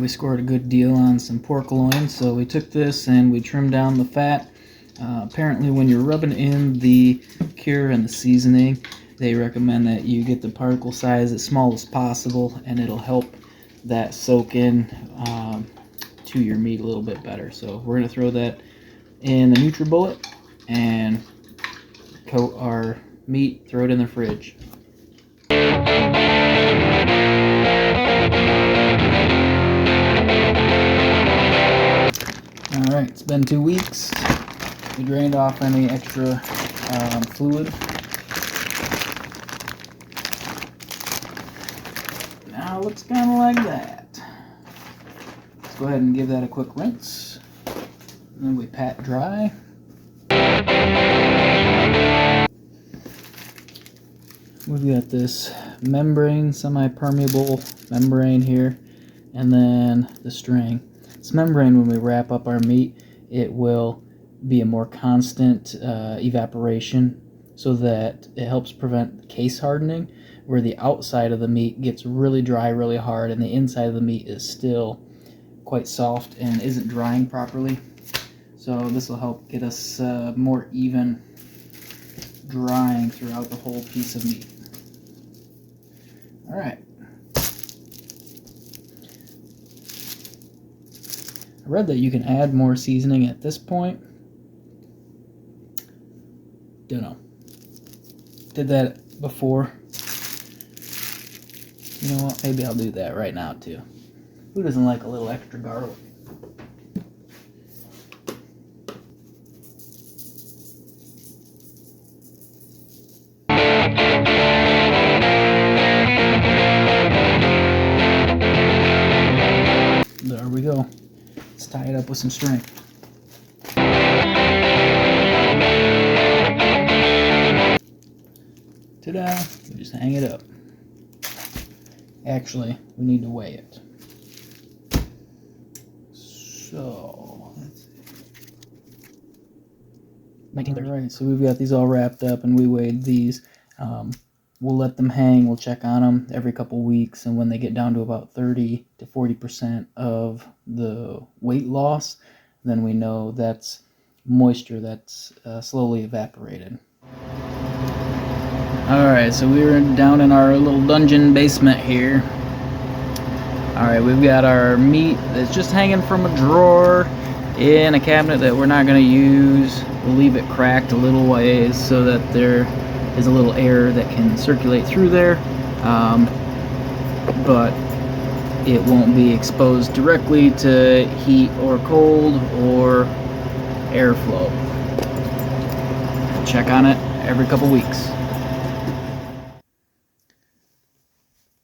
we scored a good deal on some pork loin, so we took this and we trimmed down the fat. Apparently when you're rubbing in the cure and the seasoning, they recommend that you get the particle size as small as possible, and it'll help that soak in to your meat a little bit better. So we're going to throw that in the NutriBullet and coat our meat, throw it in the fridge. Alright, it's been 2 weeks. We drained off any extra fluid. Now it looks kind of like that. Let's go ahead and give that a quick rinse. And then we pat dry. We've got this membrane, semi-permeable membrane here, and then the string. This membrane, when we wrap up our meat, it will be a more constant evaporation, so that it helps prevent case hardening, where the outside of the meat gets really dry really hard and the inside of the meat is still quite soft and isn't drying properly. So this will help get us more even drying throughout the whole piece of meat. Alright. I read that you can add more seasoning at this point. Don't know. Did that before. You know what? Maybe I'll do that right now too. Who doesn't like a little extra garlic? There we go. Let's tie it up with some string. Ta-da! We just hang it up. Actually, we need to weigh it. So, let's see. 1930. Alright, so we've got these all wrapped up and we weighed these. We'll let them hang, we'll check on them every couple weeks, and when they get down to about 30 to 40% of the weight loss, then we know that's moisture that's slowly evaporated. Alright, so we're down in our little dungeon basement here. Alright, we've got our meat that's just hanging from a drawer in a cabinet that we're not going to use. We'll leave it cracked a little ways so that there is a little air that can circulate through there, but it won't be exposed directly to heat or cold or airflow. Check on it every couple weeks.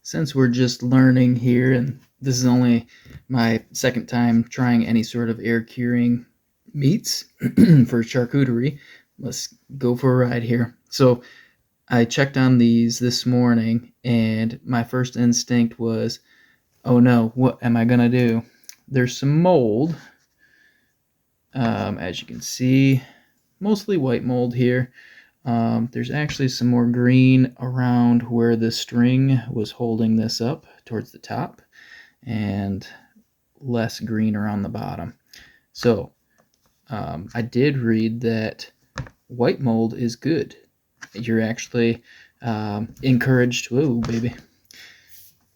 Since we're just learning here, and this is only my second time trying any sort of air curing meats for charcuterie, let's go for a ride here. So I checked on these this morning, and my first instinct was, oh no, what am I gonna do? There's some mold, as you can see, mostly white mold here. There's actually some more green around where the string was holding this up towards the top, and less green around the bottom. So I did read that white mold is good. You're actually encouraged, whoa baby,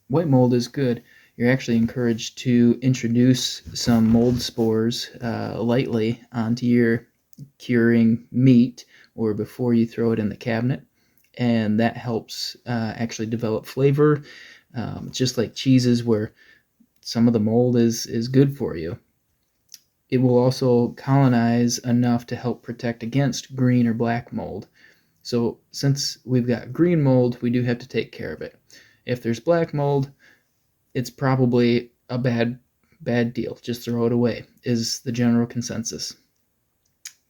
white mold is good. You're actually encouraged to introduce some mold spores lightly onto your curing meat or before you throw it in the cabinet, and that helps actually develop flavor. Just like cheeses, where some of the mold is good for you. It will also colonize enough to help protect against green or black mold. So since we've got green mold, we do have to take care of it. If there's black mold, it's probably a bad deal. Just throw it away, is the general consensus.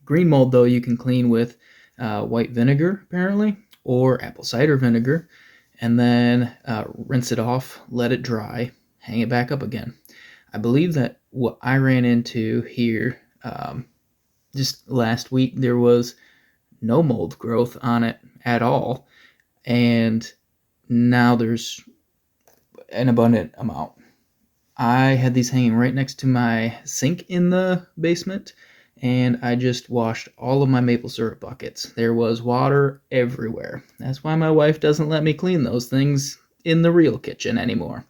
Green mold, though, you can clean with white vinegar, apparently, or apple cider vinegar, and then rinse it off, let it dry, hang it back up again. I believe that what I ran into here just last week, there was no mold growth on it at all, and now there's an abundant amount. I had these hanging right next to my sink in the basement, and I just washed all of my maple syrup buckets. There was water everywhere. That's why my wife doesn't let me clean those things in the real kitchen anymore.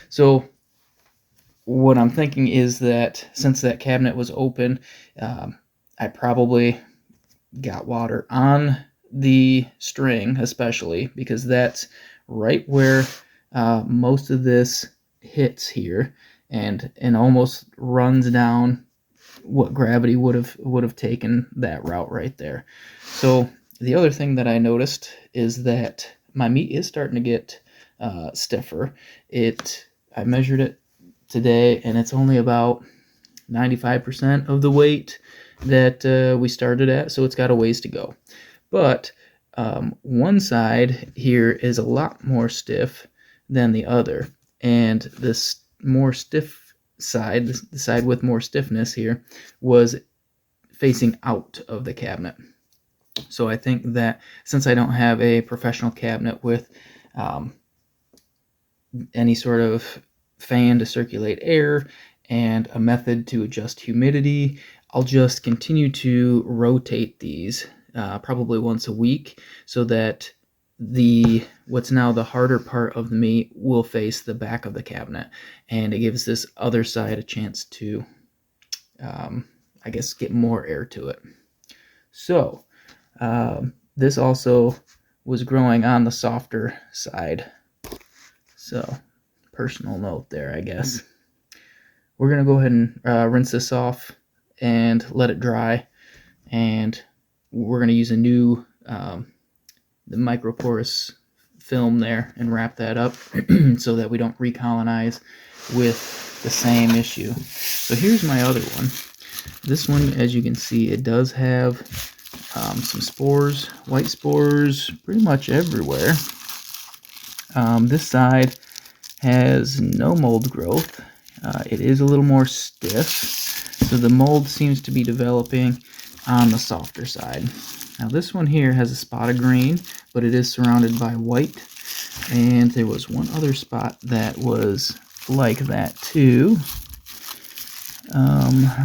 So what I'm thinking is that since that cabinet was open, I probably got water on the string, especially because that's right where most of this hits here, and almost runs down what gravity would have taken that route right there. So the other thing that I noticed is that my meat is starting to get stiffer. I measured it today, and it's only about 95% of the weight that we started at, so it's got a ways to go. But one side here is a lot more stiff than the other, and this more stiff side, the side with more stiffness here, was facing out of the cabinet. So I think that since I don't have a professional cabinet with any sort of fan to circulate air and a method to adjust humidity, I'll just continue to rotate these probably once a week, so that what's now the harder part of the meat will face the back of the cabinet, and it gives this other side a chance to I guess get more air to it. So this also was growing on the softer side, so personal note there, I guess. We're going to go ahead and rinse this off and let it dry, and we're going to use a new the microporous film there and wrap that up so that we don't recolonize with the same issue. So here's my other one. This one, as you can see, it does have some spores, white spores, pretty much everywhere. This side has no mold growth. It is a little more stiff, so the mold seems to be developing on the softer side. Now this one here has a spot of green, but it is surrounded by white, and there was one other spot that was like that too,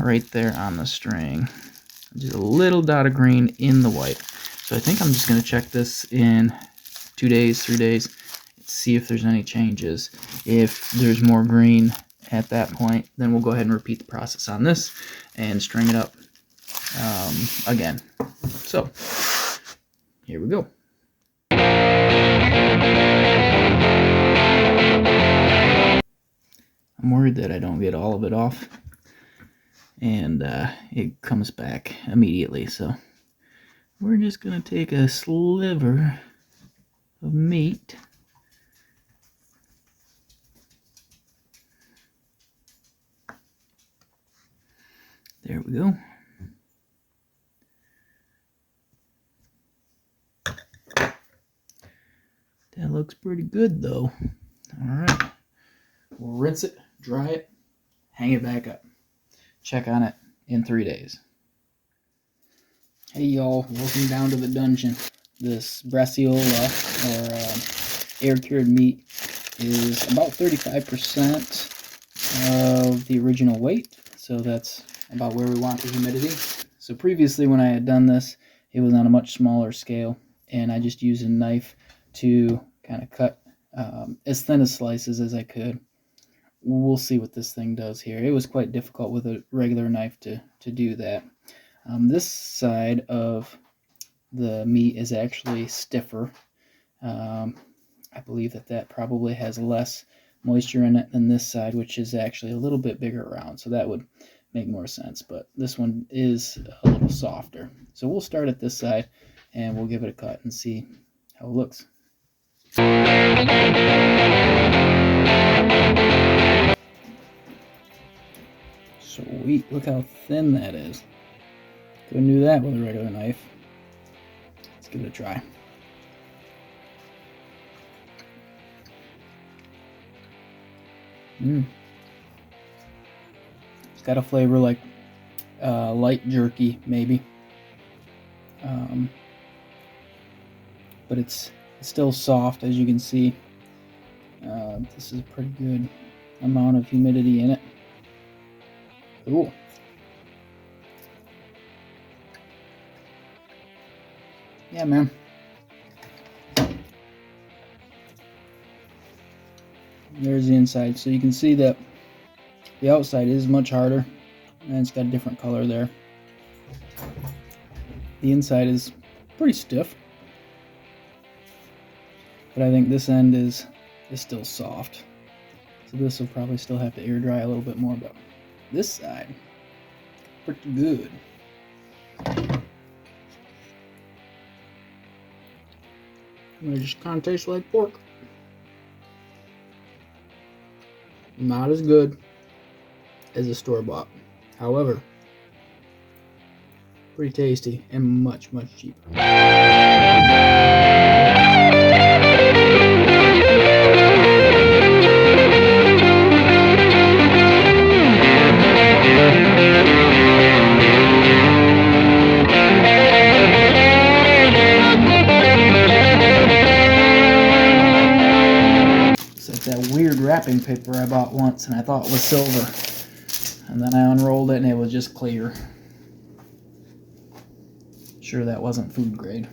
right there on the string. Just a little dot of green in the white. So I think I'm just going to check this in 2 days, 3 days, see if there's any changes. If there's more green at that point, then we'll go ahead and repeat the process on this and string it up again. So here we go. I'm worried that I don't get all of it off, and it comes back immediately. So we're just gonna take a sliver of meat. There we go. That looks pretty good though. Alright. We'll rinse it, dry it, hang it back up. Check on it in 3 days. Hey y'all, welcome down to the dungeon. This bresaola, or air-cured meat, is about 35% of the original weight, so that's about where we want the humidity. So previously when I had done this, it was on a much smaller scale, and I just used a knife to kind of cut as thin as slices as I could. We'll see what this thing does here. It was quite difficult with a regular knife to do that. This side of the meat is actually stiffer. I believe that probably has less moisture in it than this side, which is actually a little bit bigger around, so that would make more sense. But this one is a little softer. So we'll start at this side and we'll give it a cut and see how it looks. Sweet, look how thin that is. Couldn't do that with a regular knife. Let's give it a try. It's got a flavor like light jerky, maybe. But it's still soft, as you can see. This is pretty good. amount of humidity in it. Ooh. Yeah, man. There's the inside. So you can see that the outside is much harder, and it's got a different color there. The inside is pretty stiff, but I think this end is still soft. So this will probably still have to air dry a little bit more, but this side, pretty good. It just kind of tastes like pork. Not as good as a store-bought. However, pretty tasty and much cheaper. That weird wrapping paper I bought once and I thought it was silver, and then I unrolled it and it was just clear. Sure that wasn't food grade.